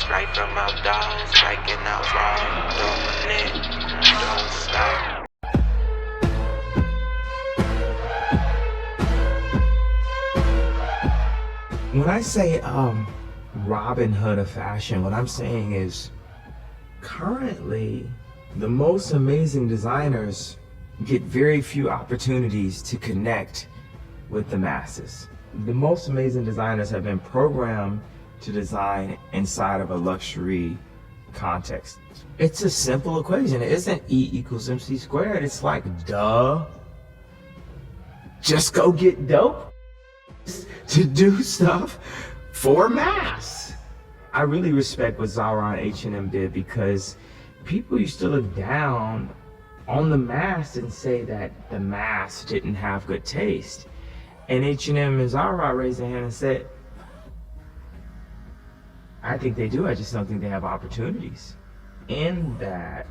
straight from my dogs, striking out right through my neck. Don't stop. When I say Robin Hood of fashion, what I'm saying is currently the most amazing designers get very few opportunities to connect with the masses. The most amazing designers have been programmed to design inside of a luxury context. It's a simple equation. It isn't E equals MC squared. It's like, duh. Just go get dope to do stuff for mass. I really respect what Zara and H&M did, because people used to look down on the mass and say that the mass didn't have good taste. And H&M and Zara raised their hand and said, I think they do, I just don't think they have opportunities. In that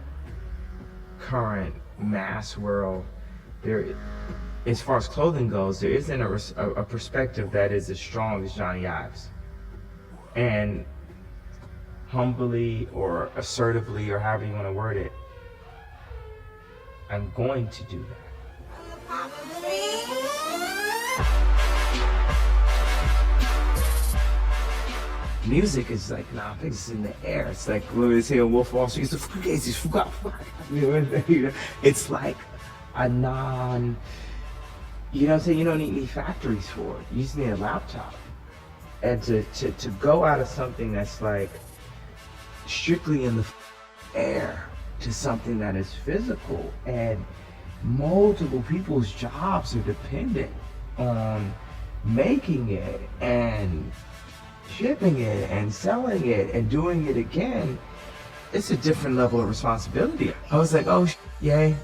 current mass world, there, as far as clothing goes, there isn't a perspective that is as strong as Johnny Ives. And humbly or assertively, or however you want to word it, I'm going to do that. Music is like, nah, it's in the air. It's like when we say Wolf of Wall Street, it's like a non, you know what I'm saying? You don't need any factories for it. You just need a laptop. And to go out of something that's like strictly in the air to something that is physical, and multiple people's jobs are dependent on making it and shipping it and selling it and doing it again, it's a different level of responsibility. I was like, oh, yay,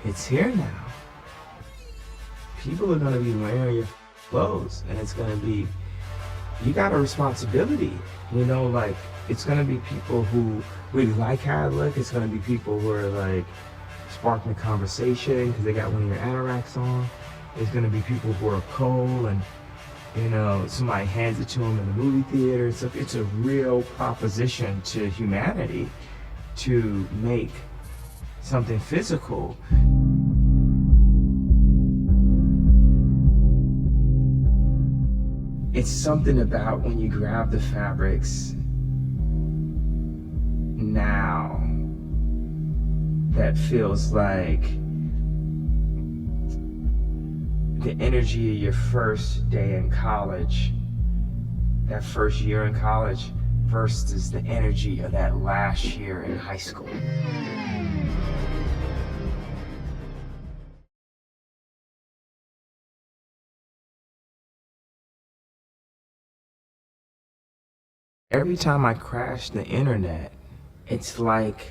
it's here now. People are gonna be wearing your clothes, and it's gonna be, you got a responsibility, you know, like, it's gonna be people who really like how I look. It's gonna be people who are like sparking a conversation because they got one of your anoraks on. There's gonna be people who are cold and, you know, somebody hands it to them in the movie theater. It's a real proposition to humanity to make something physical. It's something about when you grab the fabrics now that feels like the energy of your first day in college, that first year in college, versus the energy of that last year in high school. Every time I crash the internet, it's like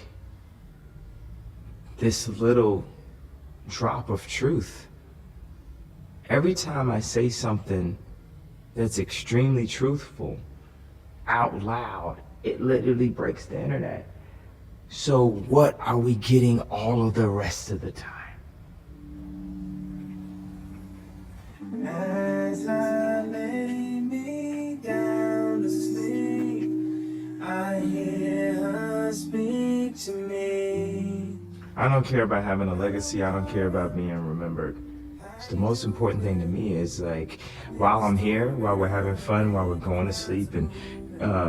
this little drop of truth. Every time I say something that's extremely truthful out loud, it literally breaks the internet. So what are we getting all of the rest of the time? As I lay me down to sleep, I hear her speak to me. I don't care about having a legacy. I don't care about being remembered. The most important thing to me is, like, while I'm here, while we're having fun, while we're going to sleep and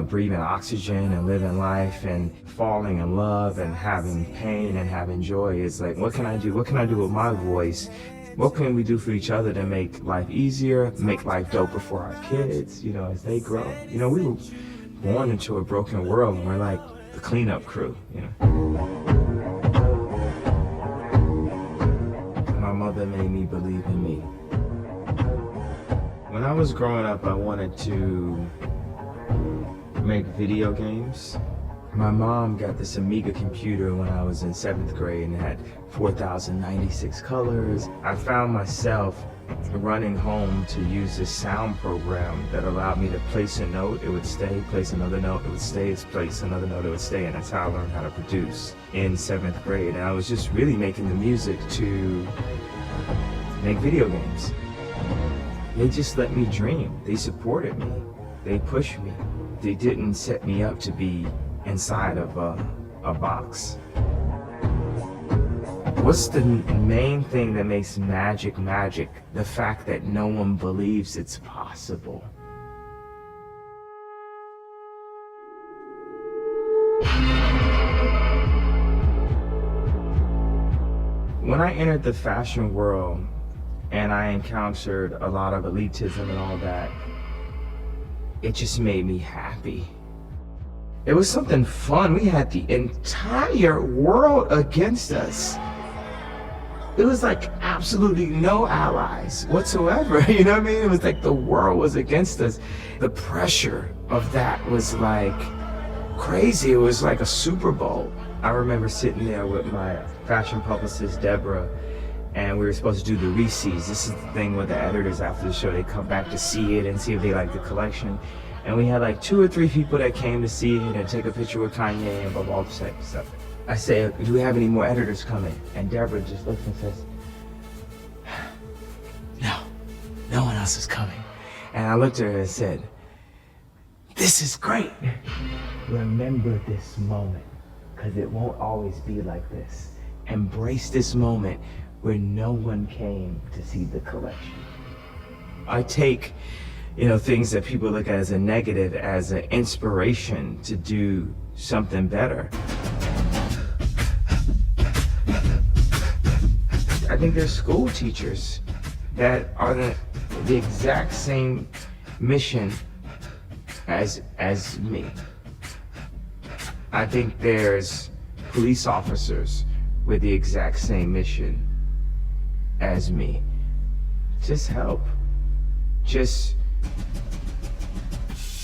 breathing oxygen and living life and falling in love and having pain and having joy, it's like, what can I do? What can I do with my voice? What can we do for each other to make life easier, make life doper for our kids, you know, as they grow? You know, we were born into a broken world, and we're like the cleanup crew, you know. My mother made me believe in me. When I was growing up, I wanted to make video games. My mom got this Amiga computer when I was in 7th grade, and it had 4,096 colors. I found myself running home to use this sound program that allowed me to place a note, it would stay, place another note, it would stay, place another note, it would stay, and that's how I learned how to produce in 7th grade. And I was just really making the music to make video games. They just let me dream. They supported me. They pushed me. They didn't set me up to be inside of a box. What's the main thing that makes magic magic? The fact that no one believes it's possible. When I entered the fashion world and I encountered a lot of elitism and all that, it just made me happy. It was something fun. We had the entire world against us. It was like absolutely no allies whatsoever. You know what I mean? It was like the world was against us. The pressure of that was like crazy. It was like a Super Bowl. I remember sitting there with my fashion publicist, Deborah, and we were supposed to do the Reese's. This is the thing with the editors after the show. They come back to see it and see if they like the collection. And we had like 2 or 3 people that came to see it and take a picture with Kanye and blah, blah, all this type of stuff. I say, do we have any more editors coming? And Deborah just looks and says, no one else is coming. And I looked at her and said, this is great. Remember this moment, because it won't always be like this. Embrace this moment where no one came to see the collection. I take, things that people look at as a negative as an inspiration to do something better. I think there's school teachers that are the exact same mission as me. I think there's police officers with the exact same mission as me. Just help. Just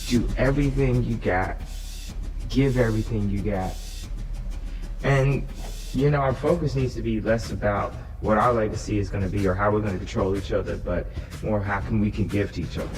do everything you got. Give everything you got. And, our focus needs to be less about what our legacy is going to be or how we're going to control each other, but more how we can give to each other.